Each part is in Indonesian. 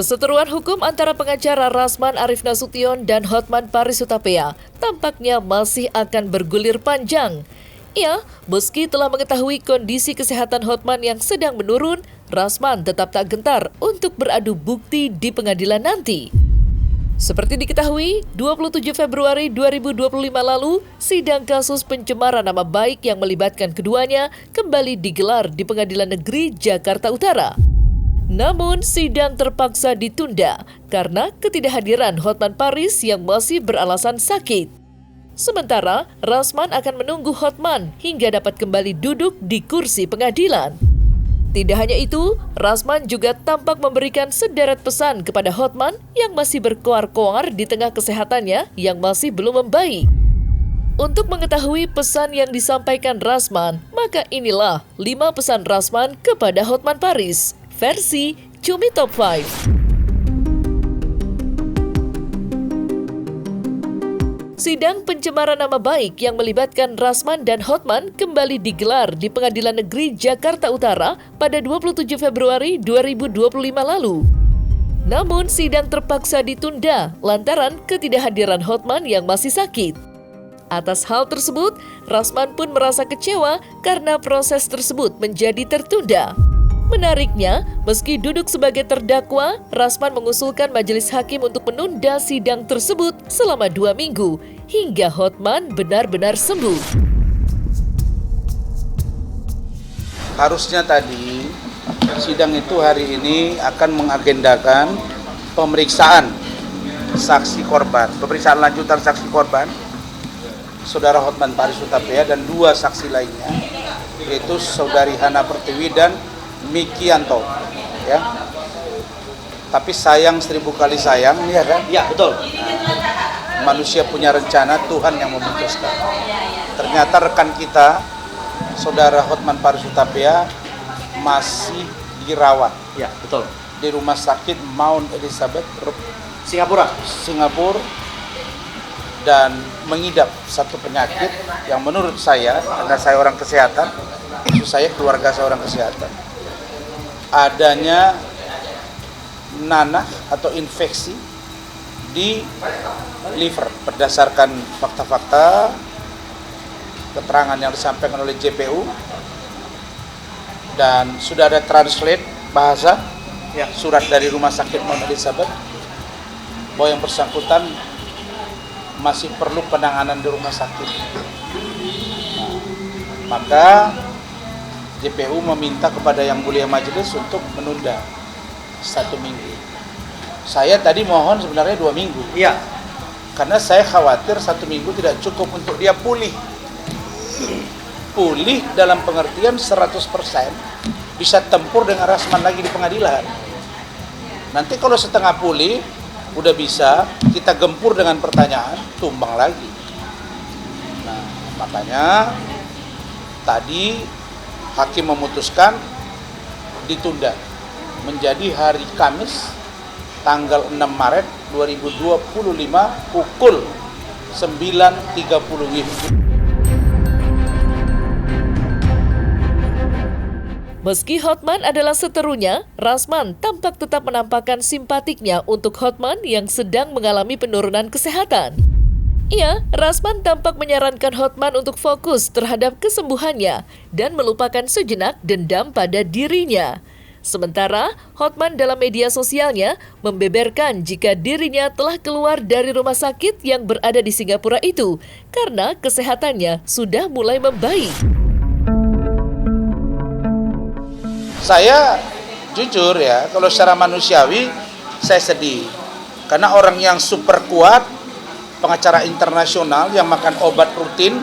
Perseteruan hukum antara pengacara Rasman Arif Nasution dan Hotman Paris Hutapea tampaknya masih akan bergulir panjang. Ya, meski telah mengetahui kondisi kesehatan Hotman yang sedang menurun, Rasman tetap tak gentar untuk beradu bukti di pengadilan nanti. Seperti diketahui, 27 Februari 2025 lalu, sidang kasus pencemaran nama baik yang melibatkan keduanya kembali digelar di Pengadilan Negeri Jakarta Utara. Namun, sidang terpaksa ditunda karena ketidakhadiran Hotman Paris yang masih beralasan sakit. Sementara, Rasman akan menunggu Hotman hingga dapat kembali duduk di kursi pengadilan. Tidak hanya itu, Rasman juga tampak memberikan sederet pesan kepada Hotman yang masih berkoar-koar di tengah kesehatannya yang masih belum membaik. Untuk mengetahui pesan yang disampaikan Rasman, maka inilah 5 pesan Rasman kepada Hotman Paris. Versi Cumi Top 5. Sidang pencemaran nama baik yang melibatkan Rasman dan Hotman kembali digelar di Pengadilan Negeri Jakarta Utara pada 27 Februari 2025 lalu. Namun sidang terpaksa ditunda lantaran ketidakhadiran Hotman yang masih sakit. Atas hal tersebut, Rasman pun merasa kecewa karena proses tersebut menjadi tertunda. Menariknya, meski duduk sebagai terdakwa, Rasman mengusulkan majelis hakim untuk menunda sidang tersebut selama 2 minggu hingga Hotman benar-benar sembuh. Harusnya tadi sidang itu hari ini akan mengagendakan pemeriksaan saksi korban, pemeriksaan lanjutan saksi korban, Saudara Hotman Paris Hutapea dan 2 saksi lainnya, yaitu Saudari Hana Pertiwi dan Miki Yanto, ya. Tapi sayang 1000 kali sayang, ya kan? Ya, betul. Manusia punya rencana, Tuhan yang memutuskan. Ternyata rekan kita, Saudara Hotman Paris Hutapea, masih dirawat. Ya, betul. Di Rumah Sakit Mount Elizabeth, Singapura. Dan mengidap satu penyakit yang menurut saya, karena saya orang kesehatan, saya keluarga saya orang kesehatan, adanya nanah atau infeksi di liver berdasarkan fakta-fakta keterangan yang disampaikan oleh JPU, dan sudah ada translate bahasa surat dari Rumah Sakit Mount Elizabeth bahwa yang bersangkutan masih perlu penanganan di rumah sakit. Maka JPU meminta kepada Yang Mulia Majelis untuk menunda 1 minggu. Saya tadi mohon sebenarnya 2 minggu. Iya. Karena saya khawatir 1 minggu tidak cukup untuk dia pulih. Pulih dalam pengertian 100% bisa tempur dengan Rasman lagi di pengadilan. Nanti kalau setengah pulih, udah bisa kita gempur dengan pertanyaan, tumbang lagi. Nah, makanya tadi hakim memutuskan ditunda menjadi hari Kamis tanggal 6 Maret 2025 pukul 9.30 WIB. Meski Hotman adalah seterunya, Rasman tampak tetap menampakkan simpatiknya untuk Hotman yang sedang mengalami penurunan kesehatan. Ya, Rasman tampak menyarankan Hotman untuk fokus terhadap kesembuhannya dan melupakan sejenak dendam pada dirinya. Sementara, Hotman dalam media sosialnya membeberkan jika dirinya telah keluar dari rumah sakit yang berada di Singapura itu karena kesehatannya sudah mulai membaik. Saya jujur ya, kalau secara manusiawi saya sedih. Karena orang yang super kuat, pengacara internasional yang makan obat rutin,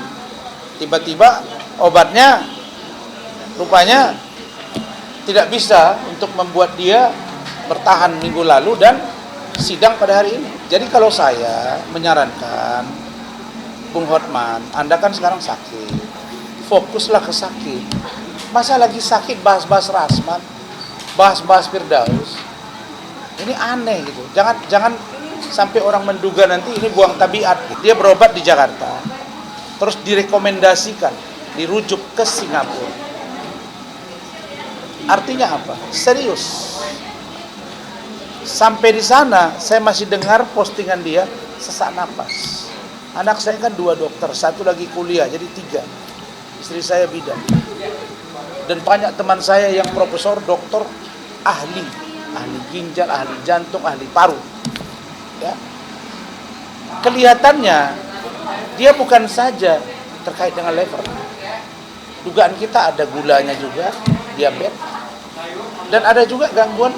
tiba-tiba obatnya rupanya tidak bisa untuk membuat dia bertahan minggu lalu dan sidang pada hari ini. Jadi kalau saya menyarankan, Bung Hotman, Anda kan sekarang sakit, fokuslah ke sakit. Masa lagi sakit bahas-bahas Rasman, bahas-bahas Firdaus. Ini aneh gitu. Jangan sampai orang menduga nanti ini buang tabiat. Dia berobat di Jakarta, terus direkomendasikan, dirujuk ke Singapura. Artinya apa? Serius. Sampai di sana saya masih dengar postingan dia sesak napas. Anak saya kan 2 dokter, 1 lagi kuliah, jadi 3. Istri saya bidan. Dan banyak teman saya yang profesor, dokter, ahli ginjal, ahli jantung, ahli paru. Ya. Kelihatannya dia bukan saja terkait dengan liver. Dugaan kita ada gulanya juga, diabetes. Dan ada juga gangguan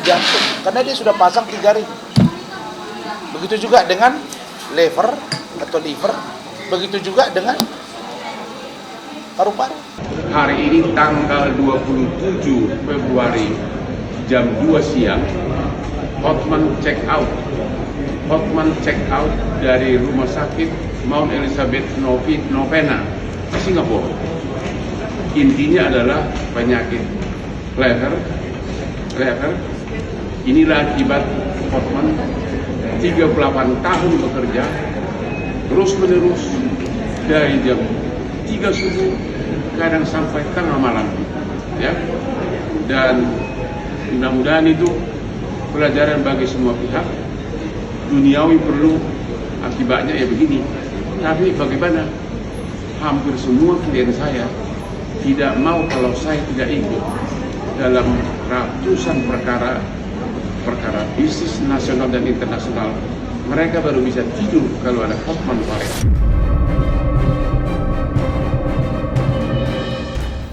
jantung, karena dia sudah pasang 3 ring. Begitu juga dengan liver, begitu juga dengan paru-paru. Hari ini tanggal 27 Februari jam 2 siang, Hotman check out dari rumah sakit Mount Elizabeth Novena di Singapura. Intinya adalah penyakit lever. Inilah akibat Hotman 38 tahun bekerja terus-menerus dari jam 3 subuh kadang sampai tengah malam, ya. Dan mudah-mudahan itu pelajaran bagi semua pihak. Duniawi perlu, akibatnya ya begini. Tapi bagaimana? Hampir semua klien saya tidak mau kalau saya tidak ikut dalam ratusan perkara bisnis nasional dan internasional. Mereka baru bisa tidur kalau ada Hotman Paris.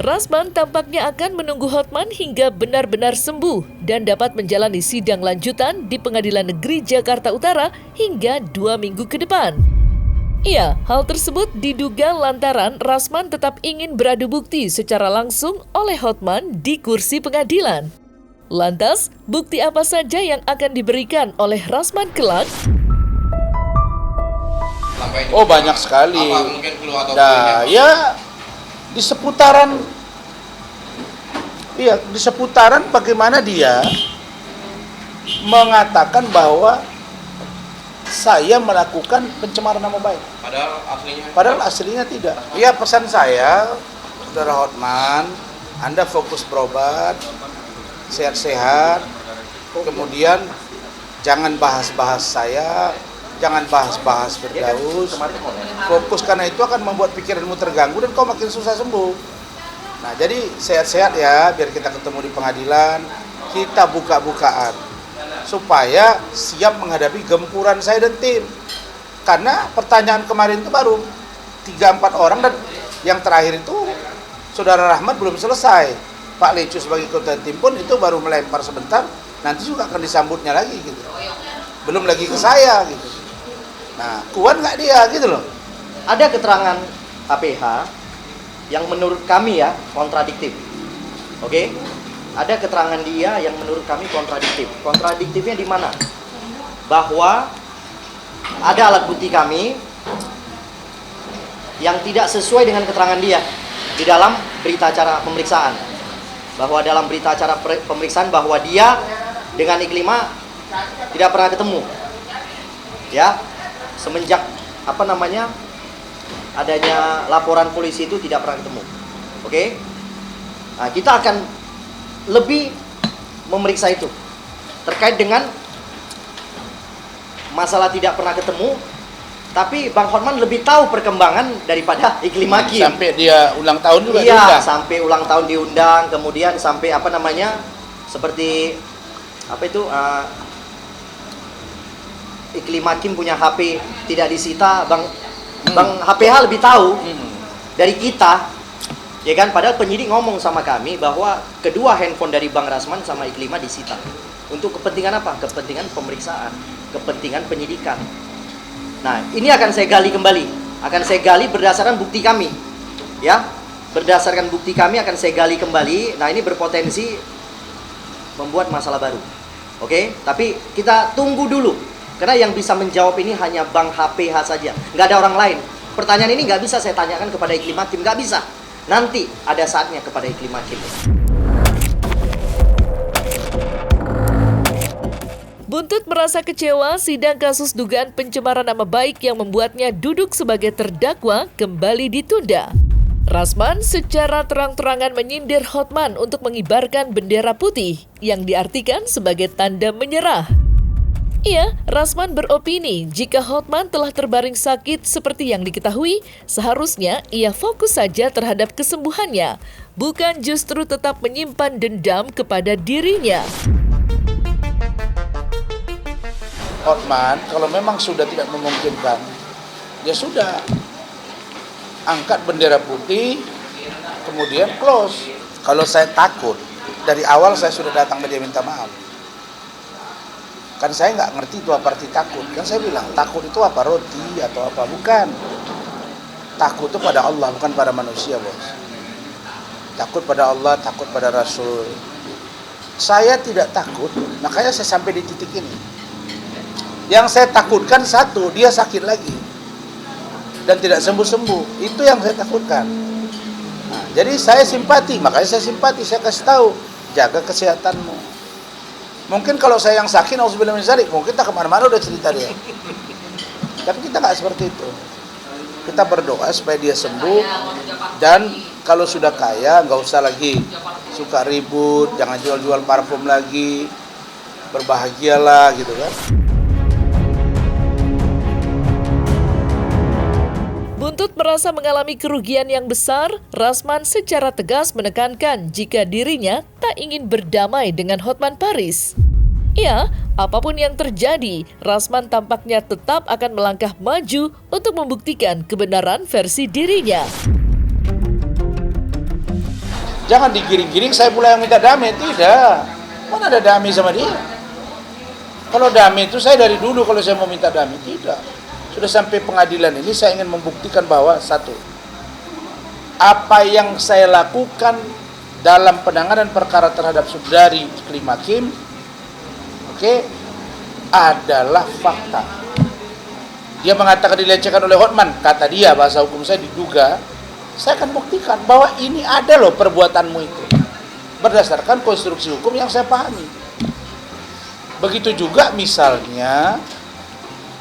Rasman tampaknya akan menunggu Hotman hingga benar-benar sembuh dan dapat menjalani sidang lanjutan di Pengadilan Negeri Jakarta Utara hingga 2 minggu ke depan. Ya, hal tersebut diduga lantaran Rasman tetap ingin beradu bukti secara langsung oleh Hotman di kursi pengadilan. Lantas, bukti apa saja yang akan diberikan oleh Rasman kelak? Oh, banyak sekali. Nah, ya di seputaran bagaimana dia mengatakan bahwa saya melakukan pencemaran nama baik. Padahal aslinya tidak. Ya, pesan saya, Saudara Hotman, Anda fokus berobat, sehat-sehat, kemudian jangan bahas-bahas saya, jangan bahas-bahas Firdaus. Fokus, karena itu akan membuat pikiranmu terganggu dan kau makin susah sembuh. Nah, jadi sehat-sehat ya, biar kita ketemu di pengadilan, kita buka-bukaan supaya siap menghadapi gempuran saya dan tim. Karena pertanyaan kemarin itu baru 3-4 orang, dan yang terakhir itu Saudara Rahmat belum selesai. Pak Lecu sebagai ketua tim pun itu baru melempar sebentar, nanti juga akan disambutnya lagi gitu. Belum lagi ke saya gitu. Nah, kuat nggak dia gitu loh. Ada keterangan APH yang menurut kami ya kontradiktif. Oke? Ada keterangan dia yang menurut kami kontradiktif. Kontradiktifnya di mana? Bahwa ada alat bukti kami yang tidak sesuai dengan keterangan dia di dalam berita acara pemeriksaan. Bahwa dalam berita acara pemeriksaan bahwa dia dengan Iklima tidak pernah ketemu. Ya, semenjak adanya laporan polisi itu tidak pernah ketemu. Oke? Nah, kita akan lebih memeriksa itu terkait dengan masalah tidak pernah ketemu, tapi Bang Hotman lebih tahu perkembangan daripada Iklima Hakim. Sampai dia ulang tahun juga iya, diundang. sampai ulang tahun diundang, kemudian sampai seperti Iklima Hakim punya HP tidak disita, Bang HPH lebih tahu dari kita, ya kan? Padahal penyidik ngomong sama kami bahwa kedua handphone dari Bang Rasman sama Iklima disita. Untuk kepentingan apa? Kepentingan pemeriksaan, kepentingan penyidikan. Nah, ini akan saya gali kembali. Akan saya gali berdasarkan bukti kami. Ya, berdasarkan bukti kami akan saya gali kembali. Nah, ini berpotensi membuat masalah baru. Oke? Tapi kita tunggu dulu. Karena yang bisa menjawab ini hanya Bang HPH saja. Nggak ada orang lain. Pertanyaan ini nggak bisa saya tanyakan kepada Iklima Hakim. Nggak bisa. Nanti ada saatnya kepada Iklima Hakim. Buntut merasa kecewa, sidang kasus dugaan pencemaran nama baik yang membuatnya duduk sebagai terdakwa kembali ditunda. Rasman secara terang-terangan menyindir Hotman untuk mengibarkan bendera putih yang diartikan sebagai tanda menyerah. Rasman beropini jika Hotman telah terbaring sakit seperti yang diketahui, seharusnya ia fokus saja terhadap kesembuhannya, bukan justru tetap menyimpan dendam kepada dirinya. Hotman, kalau memang sudah tidak memungkinkan, ya sudah, angkat bendera putih, kemudian close. Kalau saya takut, dari awal saya sudah datang ke dia minta maaf. Kan saya nggak ngerti itu apa arti takut. Kan saya bilang, takut itu apa, roti atau apa? Bukan. Takut itu pada Allah, bukan pada manusia, bos. Takut pada Allah, takut pada Rasul. Saya tidak takut, makanya saya sampai di titik ini. Yang saya takutkan satu, dia sakit lagi dan tidak sembuh-sembuh. Itu yang saya takutkan. Nah, jadi saya simpati, makanya saya simpati. Saya kasih tahu, jaga kesehatanmu. Mungkin kalau saya yang sakit, auzubillah min dzalik, mungkin tak kemana-mana udah cerita dia. Tapi kita nggak seperti itu. Kita berdoa supaya dia sembuh, dan kalau sudah kaya nggak usah lagi suka ribut, jangan jual-jual parfum lagi, berbahagialah gitu kan. Buntut merasa mengalami kerugian yang besar, Rasman secara tegas menekankan jika dirinya tak ingin berdamai dengan Hotman Paris. Apapun yang terjadi, Rasman tampaknya tetap akan melangkah maju untuk membuktikan kebenaran versi dirinya. Jangan digiring-giring saya pula yang minta damai, tidak. Mana ada damai sama dia? Kalau damai itu saya dari dulu kalau saya mau minta damai, tidak. Sudah sampai pengadilan ini saya ingin membuktikan bahwa satu, apa yang saya lakukan dalam penanganan perkara terhadap saudari Iklim Hakim, adalah fakta. Dia mengatakan dilecehkan oleh Hotman, kata dia, bahasa hukum saya diduga, saya akan buktikan bahwa ini ada loh perbuatanmu itu, berdasarkan konstruksi hukum yang saya pahami. Begitu juga misalnya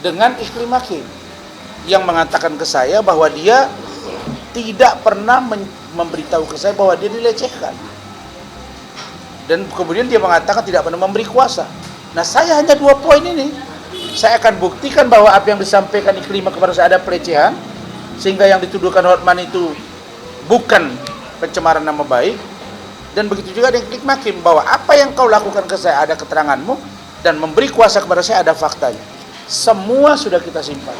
dengan Iklim Hakim yang mengatakan ke saya bahwa dia tidak pernah memberitahu ke saya bahwa dia dilecehkan, dan kemudian dia mengatakan tidak pernah memberi kuasa. Nah, saya hanya 2 poin ini, saya akan buktikan bahwa apa yang disampaikan Iklim kepada saya ada pelecehan, sehingga yang dituduhkan Hotman itu bukan pencemaran nama baik, dan begitu juga dengan Iklim Hakim bahwa apa yang kau lakukan ke saya ada keteranganmu, dan memberi kuasa kepada saya ada faktanya. Semua sudah kita simpan,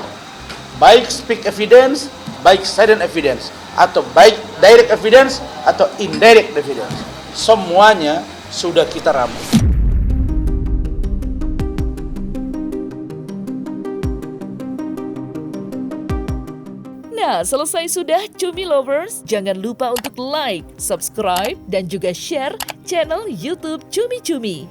baik speak evidence, baik silent evidence, atau baik direct evidence atau indirect evidence, semuanya sudah kita ramu. Nah, selesai sudah Cumi Lovers, jangan lupa untuk like, subscribe, dan juga share channel YouTube Cumi Cumi.